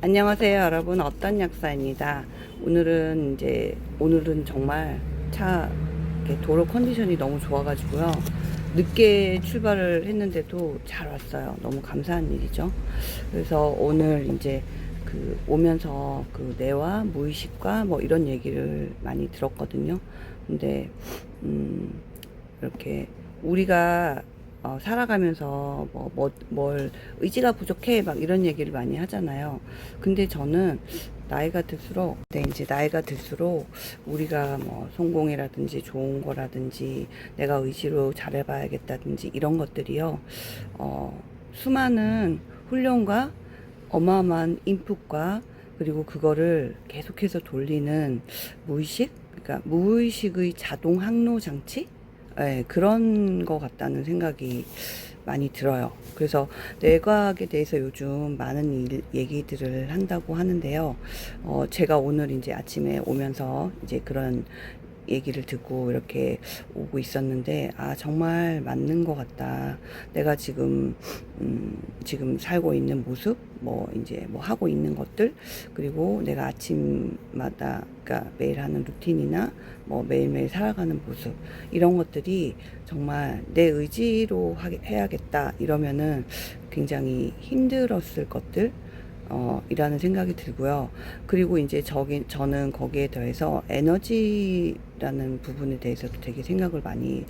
안녕하세요, 여러분. 어떤 약사입니다. 오늘은 정말 이렇게 도로 컨디션이 너무 좋아가지고요. 늦게 출발을 했는데도 잘 왔어요. 너무 감사한 일이죠. 그래서 오늘 오면서 뇌와 무의식과 뭐 이런 얘기를 많이 들었거든요. 근데, 음, 이렇게 우리가 살아가면서 뭘 의지가 부족해 막 이런 얘기를 많이 하잖아요. 근데 저는 나이가 들수록 우리가 뭐 성공이라든지 좋은 거라든지 내가 의지로 잘해봐야겠다든지 이런 것들이요, 수많은 훈련과 어마어마한 인풋과 그리고 그거를 계속해서 돌리는 그러니까 무의식의 자동 항로 장치? 예, 그런 것 같다는 생각이 많이 들어요. 그래서 뇌과학에 대해서 요즘 많은 얘기들을 한다고 하는데요. 제가 오늘 이제 아침에 오면서 이제 그런 얘기를 듣고 이렇게 오고 있었는데, 아, 정말 맞는 것 같다. 내가 지금 살고 있는 모습, 뭐 하고 있는 것들, 그리고 내가 아침마다, 그러니까 매일 하는 루틴이나 뭐 매일매일 살아가는 모습, 이런 것들이 정말 내 의지로 해야겠다. 이러면은 굉장히 힘들었을 것들, 이라는 생각이 들고요. 그리고 이제 저는 거기에 더해서 에너지라는 부분에 대해서도 되게 생각을 많이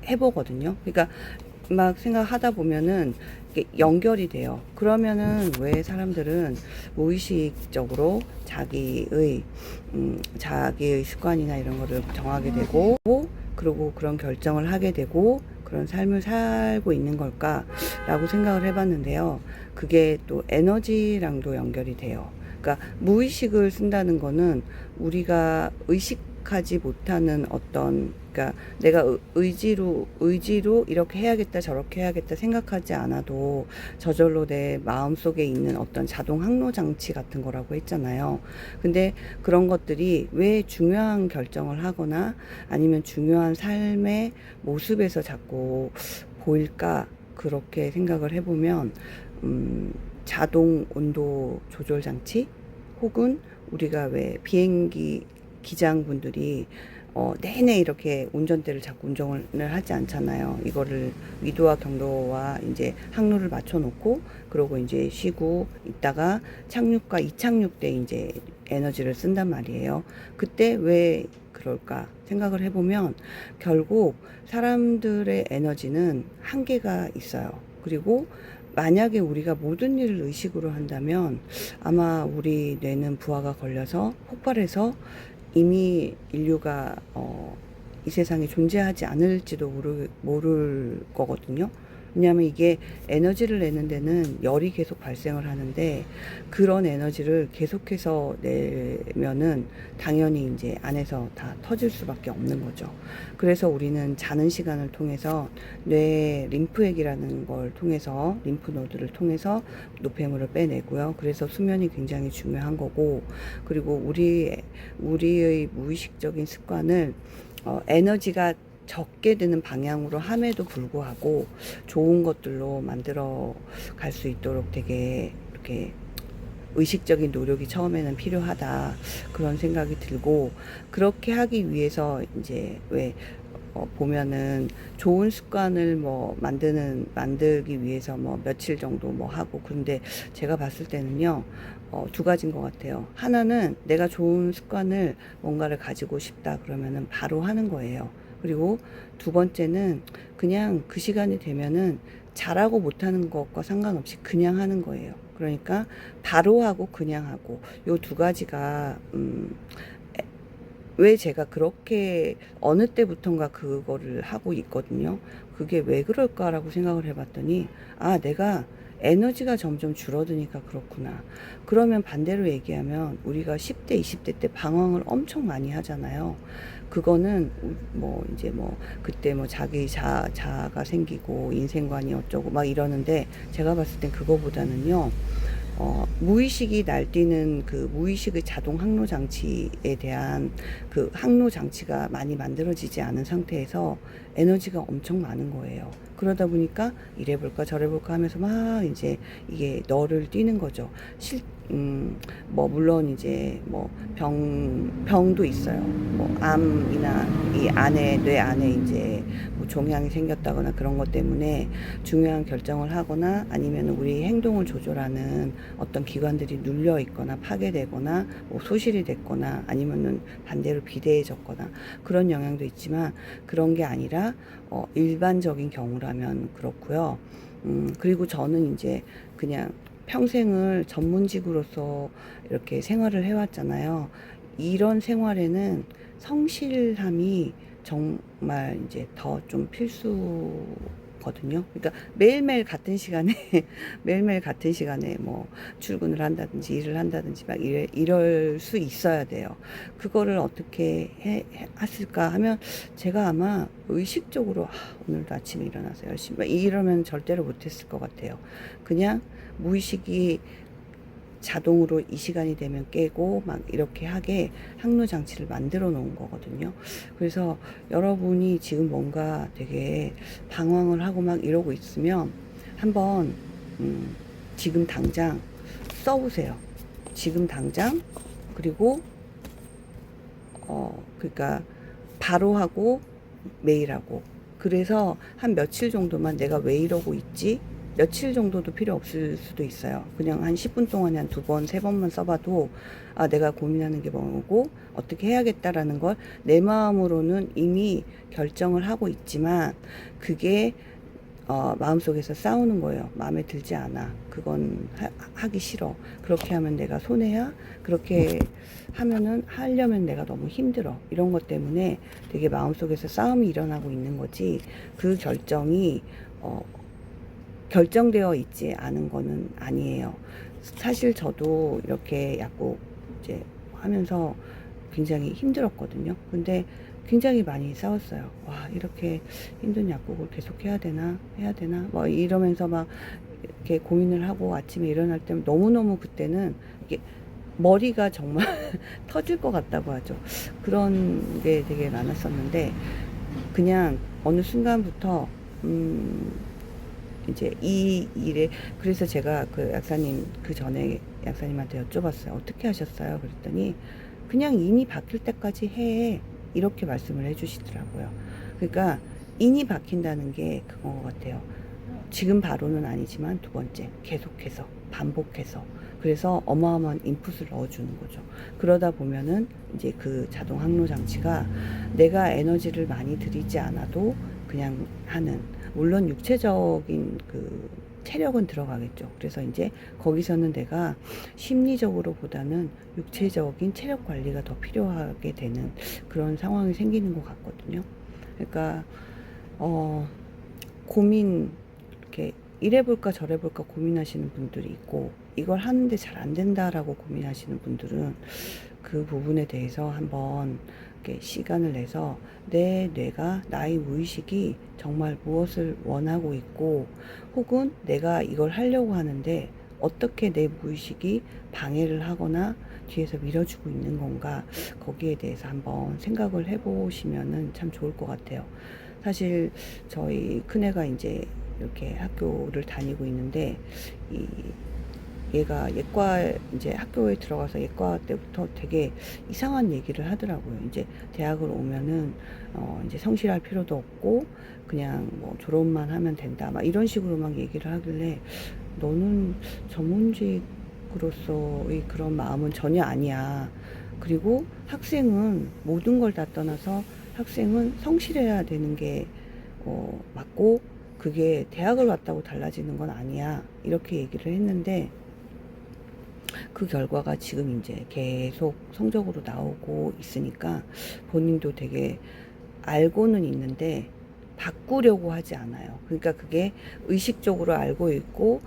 해보거든요. 그러니까 막 생각하다 보면은 이게 연결이 돼요. 그러면은 왜 사람들은 무의식적으로 자기의 습관이나 이런 거를 정하게 되고, 그리고 그런 결정을 하게 되고, 그런 삶을 살고 있는 걸까라고 생각을 해봤는데요. 그게 또 에너지랑도 연결이 돼요. 그러니까 무의식을 쓴다는 거는 우리가 의식하지 못하는 그러니까 내가 의지로 이렇게 해야겠다 저렇게 해야겠다 생각하지 않아도 저절로 내 마음속에 있는 어떤 자동 항로 장치 같은 거라고 했잖아요. 근데 그런 것들이 왜 중요한 결정을 하거나 아니면 중요한 삶의 모습에서 자꾸 보일까, 그렇게 생각을 해보면, 자동 온도 조절 장치, 혹은 우리가 왜 비행기 기장분들이 내내 이렇게 운전대를 자꾸 운전을 하지 않잖아요. 이거를 위도와 경도와 이제 항로를 맞춰 놓고, 그러고 이제 쉬고 있다가 착륙과 이착륙 때 이제 에너지를 쓴단 말이에요. 그때 왜 그럴까 생각을 해보면, 결국 사람들의 에너지는 한계가 있어요. 그리고 만약에 우리가 모든 일을 의식으로 한다면 아마 우리 뇌는 부하가 걸려서 폭발해서 이미 인류가 이 세상에 존재하지 않을지도 모를 거거든요. 왜냐하면 이게 에너지를 내는 데는 열이 계속 발생을 하는데, 그런 에너지를 계속해서 내면은 당연히 이제 안에서 다 터질 수밖에 없는 거죠. 그래서 우리는 자는 시간을 통해서 뇌 림프액이라는 걸 통해서, 림프 노드를 통해서 노폐물을 빼내고요. 그래서 수면이 굉장히 중요한 거고, 그리고 우리의 무의식적인 습관을 에너지가 적게 드는 방향으로 함에도 불구하고 좋은 것들로 만들어 갈 수 있도록 되게 이렇게 의식적인 노력이 처음에는 필요하다, 그런 생각이 들고, 그렇게 하기 위해서 이제 왜 보면은 좋은 습관을 만들기 위해서 뭐 며칠 정도 뭐 하고, 그런데 제가 봤을 때는요, 두 가지인 것 같아요. 하나는 내가 좋은 습관을 뭔가를 가지고 싶다 그러면은 바로 하는 거예요. 그리고 두 번째는 그냥 그 시간이 되면은 잘하고 못하는 것과 상관없이 그냥 하는 거예요. 그러니까 바로 하고 그냥 하고, 요 두 가지가 왜 제가 그렇게 어느 때부턴가 그거를 하고 있거든요. 그게 왜 그럴까라고 생각을 해봤더니, 아, 내가 에너지가 점점 줄어드니까 그렇구나. 그러면 반대로 얘기하면 우리가 10대, 20대 때 방황을 엄청 많이 하잖아요. 그거는 그때 자아가 생기고 인생관이 어쩌고 막 이러는데, 제가 봤을 땐 그거보다는요, 무의식이 날뛰는 그 무의식의 자동 항로 장치에 대한 그 항로 장치가 많이 만들어지지 않은 상태에서 에너지가 엄청 많은 거예요. 그러다 보니까 이래 볼까 저래 볼까 하면서 막 이제 이게 너를 뛰는 거죠. 뭐 물론 이제 뭐 병도 있어요. 뭐 암이나 이 안에 뇌 안에 이제 뭐 종양이 생겼다거나 그런 것 때문에 중요한 결정을 하거나 아니면 우리 행동을 조절하는 어떤 기관들이 눌려 있거나 파괴되거나 뭐 소실이 됐거나 아니면은 반대로 비대해졌거나 그런 영향도 있지만 그런 게 아니라 일반적인 경우라면 그렇고요. 그리고 저는 이제 그냥 평생을 전문직으로서 이렇게 생활을 해왔잖아요. 이런 생활에는 성실함이 정말 이제 더 좀 필수거든요. 그러니까 매일매일 같은 시간에 매일매일 같은 시간에 뭐 출근을 한다든지 일을 한다든지 막 이럴 수 있어야 돼요. 그거를 어떻게 했을까 하면 제가 아마 의식적으로 오늘도 아침에 일어나서 열심히 막 이러면 절대로 못했을 것 같아요. 그냥 무의식이 자동으로 이 시간이 되면 깨고 막 이렇게 하게 항로 장치를 만들어 놓은 거거든요. 그래서 여러분이 지금 뭔가 되게 방황을 하고 막 이러고 있으면 한번 지금 당장 써보세요. 지금 당장. 그리고 그러니까 바로 하고 매일 하고. 그래서 한 며칠 정도만 내가 왜 이러고 있지? 며칠 정도도 필요 없을 수도 있어요. 그냥 한 10분 동안에 한 2번, 3번만 써봐도 내가 고민하는 게 뭐고 어떻게 해야겠다라는 걸 내 마음으로는 이미 결정을 하고 있지만 그게 마음속에서 싸우는 거예요. 마음에 들지 않아. 그건 하기 싫어. 그렇게 하면 내가 손해야. 그렇게 하려면 내가 너무 힘들어. 이런 것 때문에 되게 마음속에서 싸움이 일어나고 있는 거지. 그 결정이 결정되어 있지 않은 거는 아니에요. 사실 저도 이렇게 약국 이제 하면서 굉장히 힘들었거든요. 근데 굉장히 많이 싸웠어요. 와, 이렇게 힘든 약국을 계속 해야 되나? 뭐 이러면서 막 이렇게 고민을 하고 아침에 일어날 때 너무너무 그때는 이게 머리가 정말 터질 것 같다고 하죠. 그런 게 되게 많았었는데 그냥 어느 순간부터 이제 이 일에 그래서 제가 그 약사님 그 전에 약사님한테 여쭤봤어요. 어떻게 하셨어요? 그랬더니 그냥 인이 바뀔 때까지 해 이렇게 말씀을 해주시더라고요. 그러니까 인이 바뀐다는 게 그건 것 같아요. 지금 바로는 아니지만 두 번째 계속해서 반복해서 그래서 어마어마한 인풋을 넣어주는 거죠. 그러다 보면은 이제 그 자동 항로 장치가 내가 에너지를 많이 들이지 않아도 그냥 하는 물론 육체적인 그 체력은 들어가겠죠. 그래서 이제 거기서는 내가 심리적으로 보다는 육체적인 체력 관리가 더 필요하게 되는 그런 상황이 생기는 것 같거든요. 그러니까 고민 이렇게 이래 볼까 저래 볼까 고민하시는 분들이 있고 이걸 하는데 잘 안 된다라고 고민하시는 분들은 그 부분에 대해서 한번 이렇게 시간을 내서 내 뇌가 나의 무의식이 정말 무엇을 원하고 있고 혹은 내가 이걸 하려고 하는데 어떻게 내 무의식이 방해를 하거나 뒤에서 밀어주고 있는 건가 거기에 대해서 한번 생각을 해보시면은 참 좋을 것 같아요. 사실 저희 큰애가 이제 이렇게 학교를 다니고 있는데 얘가 예과 이제 학교에 들어가서 예과 때부터 되게 이상한 얘기를 하더라고요. 이제 대학을 오면은 이제 성실할 필요도 없고 그냥 뭐 졸업만 하면 된다. 막 이런 식으로 막 얘기를 하길래 너는 전문직으로서의 그런 마음은 전혀 아니야. 그리고 학생은 모든 걸 다 떠나서 학생은 성실해야 되는 게 맞고 그게 대학을 왔다고 달라지는 건 아니야. 이렇게 얘기를 했는데 그 결과가 지금 이제 계속 성적으로 나오고 있으니까 본인도 되게 알고는 있는데 바꾸려고 하지 않아요. 그러니까 그게 의식적으로 알고 있고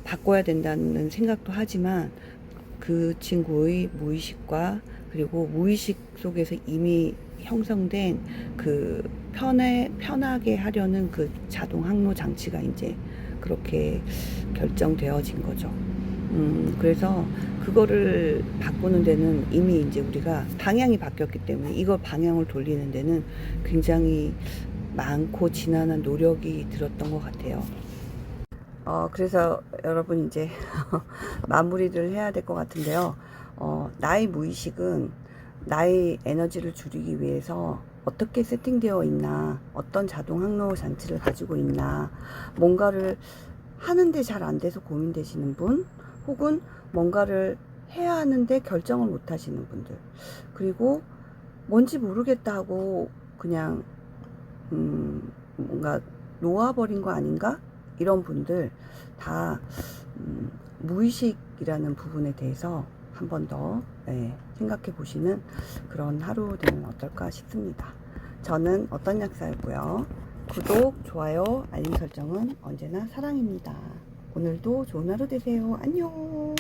바꿔야 된다는 생각도 하지만 그 친구의 무의식과 그리고 무의식 속에서 이미 형성된 그 편하게 하려는 그 자동 항로 장치가 이제 그렇게 결정되어진 거죠. 그래서 그거를 바꾸는 데는 이미 이제 우리가 방향이 바뀌었기 때문에 이걸 방향을 돌리는 데는 굉장히 많고 지난한 노력이 들었던 것 같아요. 그래서 여러분 이제 마무리를 해야 될 것 같은데요. 나의 무의식은 나의 에너지를 줄이기 위해서 어떻게 세팅되어 있나, 어떤 자동 항로 장치를 가지고 있나, 뭔가를 하는데 잘 안 돼서 고민되시는 분, 혹은 뭔가를 해야 하는데 결정을 못 하시는 분들, 그리고 뭔지 모르겠다 하고 그냥 뭔가 놓아버린 거 아닌가? 이런 분들 다 무의식이라는 부분에 대해서 한 번 더 생각해 보시는 그런 하루 되면 어떨까 싶습니다. 저는 어떤 약사였고요. 구독, 좋아요, 알림 설정은 언제나 사랑입니다. 오늘도 좋은 하루 되세요. 안녕.